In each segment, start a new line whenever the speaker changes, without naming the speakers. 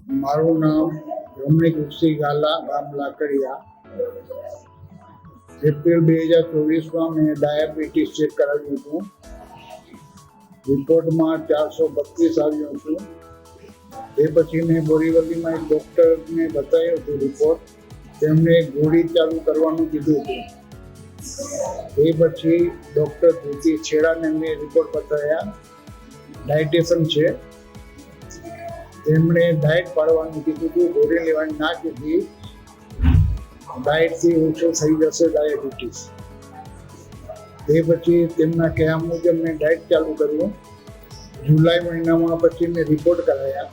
મારું નામ રમણીક ઉર્સી ગાલા, ગામ લાકડિયા. એપ્રિલ 2024માં મેં ડાયાબિટીસ ચેક કરાવ્યું હતું. રિપોર્ટમાં 432 આવ્યું હતું. એ પછી મેં બોરીવલીમાં એક ડૉક્ટરને બતાવ્યો હતો રિપોર્ટ. તેમણે ગોળી ચાલુ કરવાનું કીધું હતું. એ પછી ડૉક્ટર ધૃતિ છેડાને મેં રિપોર્ટ બતાવ્યા. ડાયટિશિયન છે. તેમણે ડાયટ પાડવાનું કીધું હતું, ગોળી લેવાની ના કીધી. ડાયટથી ઓછો થઈ જશે ડાયાબિટીસ. તે પછી તેમના કહેવા મુજબ મેં ડાયટ ચાલુ કર્યું. જુલાઈ મહિનામાં પછી મેં રિપોર્ટ કરાયા.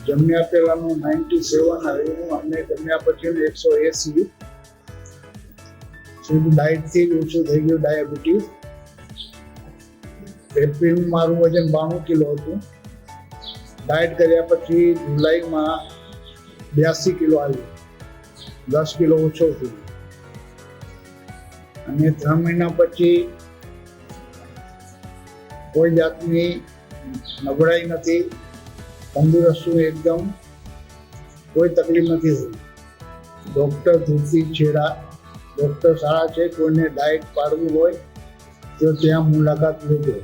જમ્યા પહેલાંનું 97 આવ્યું અને જમ્યા પછીનું 180. ડાયટથી જ ઓછું થઈ ગયું ડાયાબિટીસ. એપ્રિલ મારું વજન 92 કિલો હતું. ડાયટ કર્યા પછી જુલાઈમાં 82 કિલો આવ્યું, 10 કિલો ઓછો થયું. અને 3 મહિના પછી કોઈ જાતની નબળાઈ નથી, તંદુરસ્ત એકદમ, કોઈ તકલીફ નથી થઈ. ડૉક્ટર ધૃતિ છેડા ડૉક્ટર સારા છે. કોઈને ડાયટ પાડવું હોય તો ત્યાં મુલાકાત લેજો.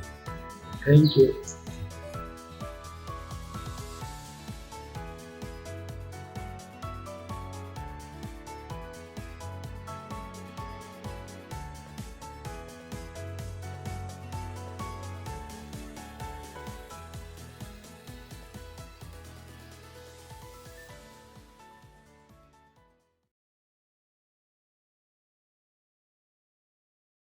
Thank you.